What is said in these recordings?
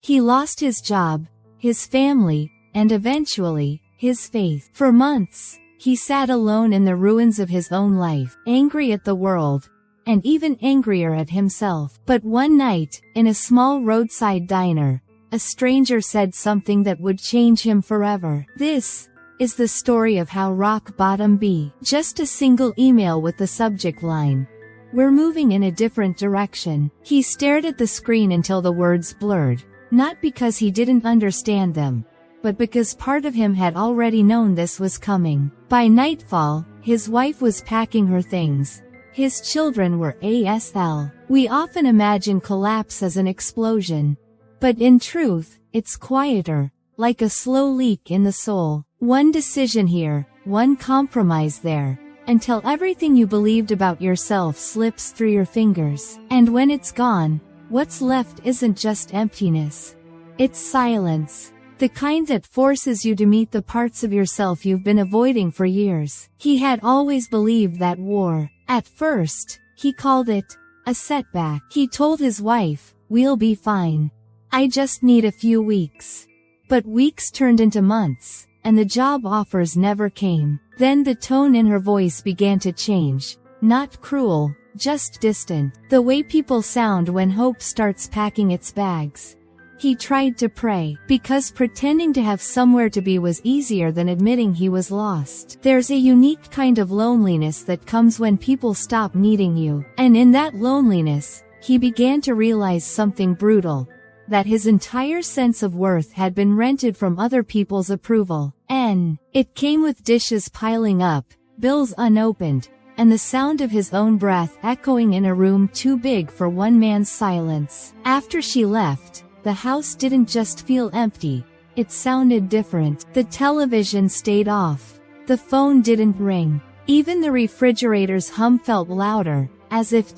He lost his job, his family, and eventually, his faith. For months, he sat alone in the ruins of his own life, angry at the world, and even angrier at himself. But one night, in a small roadside diner, a stranger said something that would change him forever. This is the story of how rock bottom be. Just a single email with the subject line, "We're moving in a different direction." He stared at the screen until the words blurred, not because he didn't understand them, but because part of him had already known this was coming. By nightfall, his wife was packing her things. His children were asleep. We often imagine collapse as an explosion, but in truth, it's quieter, like a slow leak in the soul. One decision here, one compromise there, until everything you believed about yourself slips through your fingers. And when it's gone, what's left isn't just emptiness. It's silence. The kind that forces you to meet the parts of yourself you've been avoiding for years. He had always believed that war, at first, he called it a setback. He told his wife, "We'll be fine. I just need a few weeks." But weeks turned into months, and the job offers never came. Then the tone in her voice began to change. Not cruel, just distant. The way people sound when hope starts packing its bags. He tried to pray, because pretending to have somewhere to be was easier than admitting he was lost. There's a unique kind of loneliness that comes when people stop needing you. And in that loneliness, he began to realize something brutal. That his entire sense of worth had been rented from other people's approval. And it came with dishes piling up, bills unopened, and the sound of his own breath echoing in a room too big for one man's silence. After she left, the house didn't just feel empty, it sounded different. The television stayed off. The phone didn't ring. Even the refrigerator's hum felt louder, as if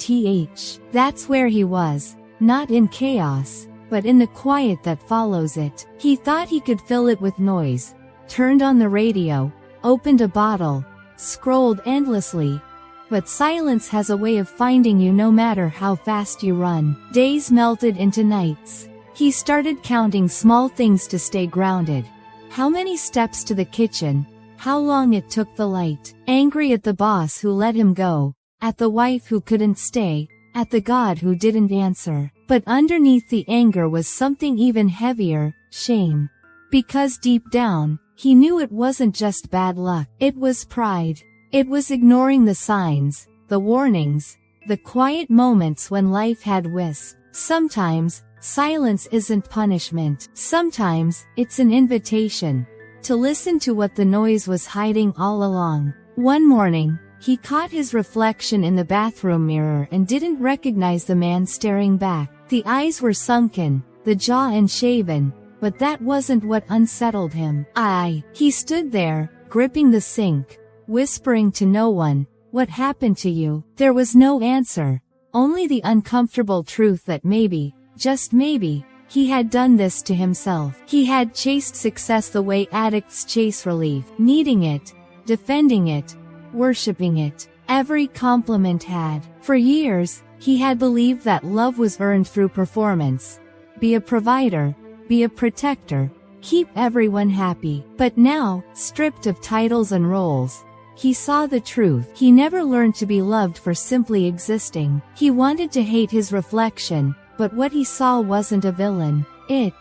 that's where he was, not in chaos, but in the quiet that follows it. He thought he could fill it with noise, turned on the radio, opened a bottle, scrolled endlessly. But silence has a way of finding you no matter how fast you run. Days melted into nights. He started counting small things to stay grounded. How many steps to the kitchen, how long it took the light. Angry at the boss who let him go, at the wife who couldn't stay, at the God who didn't answer. But underneath the anger was something even heavier, shame. Because deep down, he knew it wasn't just bad luck. It was pride. It was ignoring the signs, the warnings, the quiet moments when life had wisps. Sometimes, silence isn't punishment. Sometimes, it's an invitation to listen to what the noise was hiding all along. One morning, he caught his reflection in the bathroom mirror and didn't recognize the man staring back. The eyes were sunken, the jaw unshaven, but that wasn't what unsettled him. He stood there, gripping the sink, whispering to no one, "What happened to you?" There was no answer, only the uncomfortable truth that maybe, just maybe, he had done this to himself. He had chased success the way addicts chase relief, needing it, defending it, worshipping it. Every compliment had. For years, he had believed that love was earned through performance. Be a provider, be a protector, keep everyone happy. But now, stripped of titles and roles, he saw the truth. He never learned to be loved for simply existing. He wanted to hate his reflection, but what he saw wasn't a villain.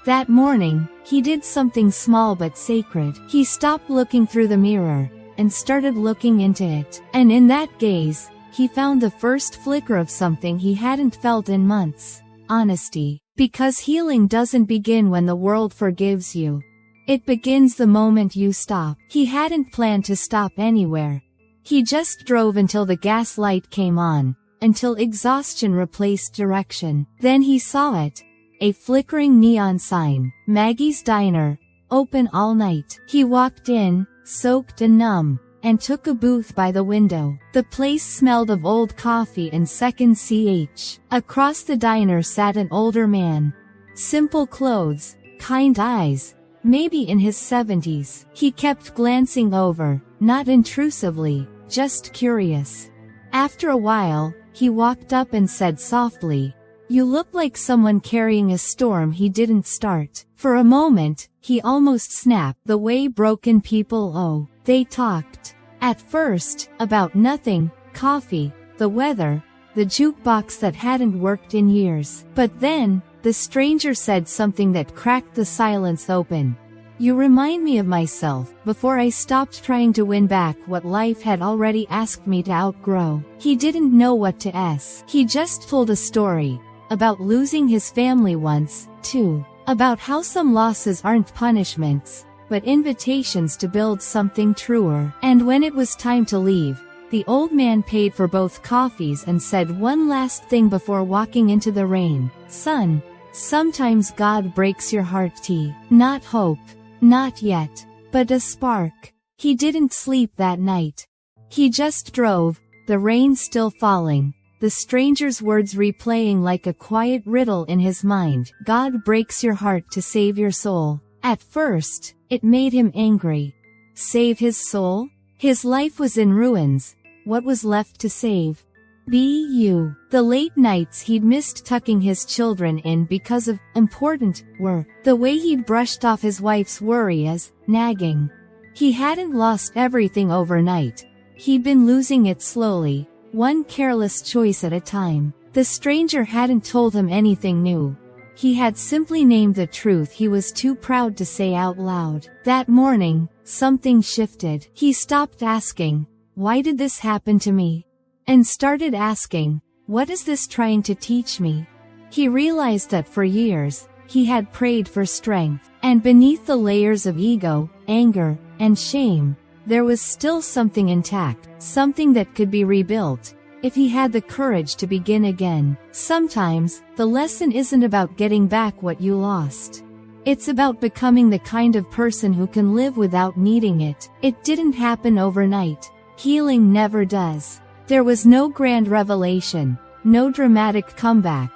That morning, he did something small but sacred. He stopped looking through the mirror, and started looking into it. And in that gaze, he found the first flicker of something he hadn't felt in months. Honesty. Because healing doesn't begin when the world forgives you. It begins the moment you stop. He hadn't planned to stop anywhere. He just drove until the gas light came on, until exhaustion replaced direction. Then he saw it. A flickering neon sign. Maggie's Diner. Open all night. He walked in, soaked and numb, and took a booth by the window. The place smelled of old coffee and second ch. Across the diner sat an older man. Simple clothes, kind eyes, maybe in his 70s. He kept glancing over, not intrusively, just curious. After a while, he walked up and said softly, You look like someone carrying a storm he didn't start." For a moment, he almost snapped. The way broken people they talked. At first, about nothing, coffee, the weather, the jukebox that hadn't worked in years. But then, the stranger said something that cracked the silence open. "You remind me of myself, before I stopped trying to win back what life had already asked me to outgrow." He didn't know what to ask. He just told a story. About losing his family once, too. About how some losses aren't punishments, but invitations to build something truer. And when it was time to leave, the old man paid for both coffees and said one last thing before walking into the rain. "Son, sometimes God breaks your heart. Not hope. Not yet. But a spark." He didn't sleep that night. He just drove, the rain still falling, the stranger's words replaying like a quiet riddle in his mind. God breaks your heart to save your soul. At first, it made him angry. Save his soul? His life was in ruins. What was left to save? The late nights he'd missed tucking his children in because of important work. The way he'd brushed off his wife's worry as nagging. He hadn't lost everything overnight. He'd been losing it slowly, one careless choice at a time. The stranger hadn't told him anything new. He had simply named the truth he was too proud to say out loud. That morning, something shifted. He stopped asking, "Why did this happen to me?" and started asking, "What is this trying to teach me?" He realized that for years, he had prayed for strength, and beneath the layers of ego, anger, and shame, there was still something intact, something that could be rebuilt, if he had the courage to begin again. Sometimes, the lesson isn't about getting back what you lost. It's about becoming the kind of person who can live without needing it. It didn't happen overnight. Healing never does. There was no grand revelation, no dramatic comeback.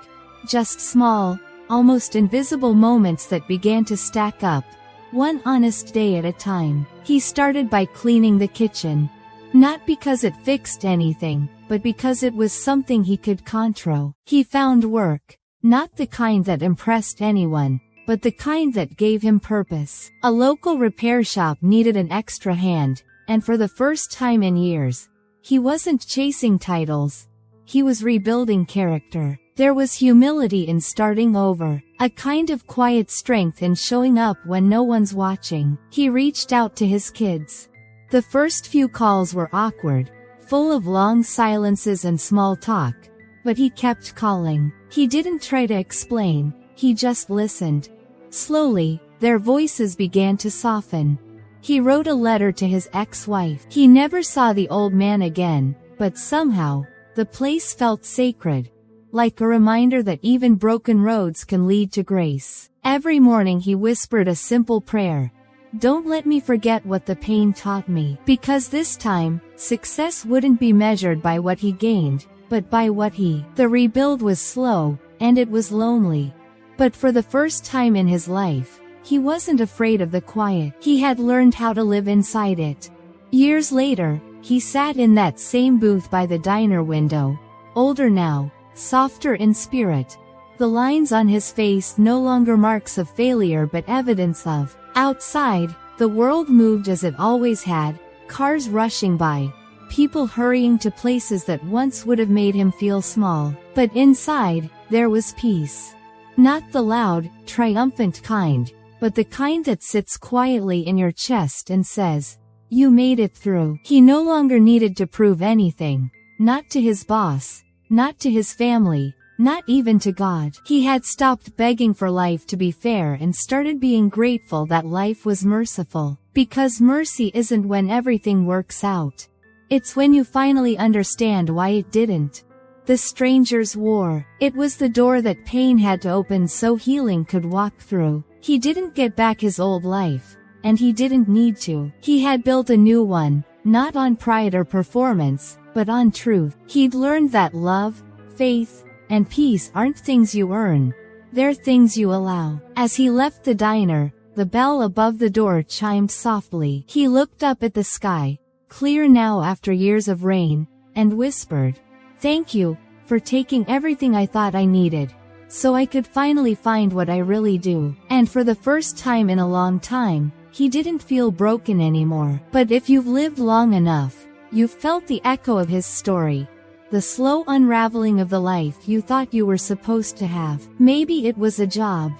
Just small, almost invisible moments that began to stack up, one honest day at a time. He started by cleaning the kitchen. Not because it fixed anything, but because it was something he could control. He found work, not the kind that impressed anyone, but the kind that gave him purpose. A local repair shop needed an extra hand, and for the first time in years, he wasn't chasing titles. He was rebuilding character. There was humility in starting over, a kind of quiet strength in showing up when no one's watching. He reached out to his kids. The first few calls were awkward, full of long silences and small talk, but he kept calling. He didn't try to explain, he just listened. Slowly, their voices began to soften. He wrote a letter to his ex-wife. He never saw the old man again, but somehow, the place felt sacred, like a reminder that even broken roads can lead to grace. Every morning he whispered a simple prayer. "Don't let me forget what the pain taught me." Because this time, success wouldn't be measured by what he gained, but by what he. The rebuild was slow, and it was lonely. But for the first time in his life, he wasn't afraid of the quiet. He had learned how to live inside it. Years later, he sat in that same booth by the diner window, older now, softer in spirit. The lines on his face no longer marks of failure but evidence of. Outside, the world moved as it always had, cars rushing by, people hurrying to places that once would have made him feel small. But inside, there was peace. Not the loud, triumphant kind, but the kind that sits quietly in your chest and says, "You made it through." He no longer needed to prove anything. Not to his boss, not to his family, not even to God. He had stopped begging for life to be fair and started being grateful that life was merciful. Because mercy isn't when everything works out. It's when you finally understand why it didn't. The stranger's war. It was the door that pain had to open so healing could walk through. He didn't get back his old life, and he didn't need to. He had built a new one, not on pride or performance, but on truth. He'd learned that love, faith, and peace aren't things you earn. They're things you allow. As he left the diner, the bell above the door chimed softly. He looked up at the sky, clear now after years of rain, and whispered, "Thank you, for taking everything I thought I needed, so I could finally find what I really do. And for the first time in a long time, he didn't feel broken anymore. But if you've lived long enough, you've felt the echo of his story. The slow unraveling of the life you thought you were supposed to have. Maybe it was a job.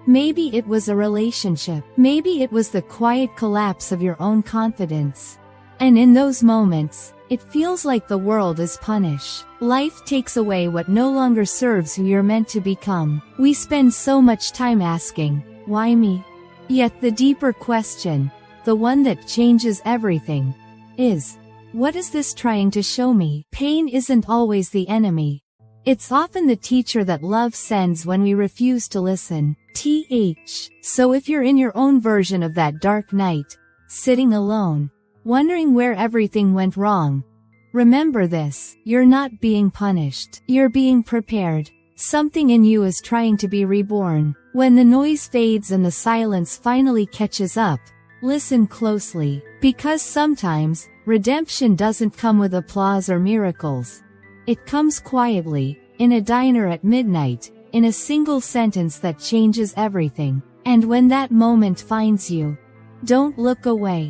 Maybe it was a relationship. Maybe it was the quiet collapse of your own confidence. And in those moments, it feels like the world is punished. Life takes away what no longer serves who you're meant to become. We spend so much time asking, why me? Yet the deeper question, the one that changes everything, is, what is this trying to show me? Pain isn't always the enemy. It's often the teacher that love sends when we refuse to listen. So if you're in your own version of that dark night, sitting alone, wondering where everything went wrong, remember this: you're not being punished. You're being prepared. Something in you is trying to be reborn. When the noise fades and the silence finally catches up, listen closely, because sometimes, redemption doesn't come with applause or miracles. It comes quietly, in a diner at midnight, in a single sentence that changes everything. And when that moment finds you, don't look away.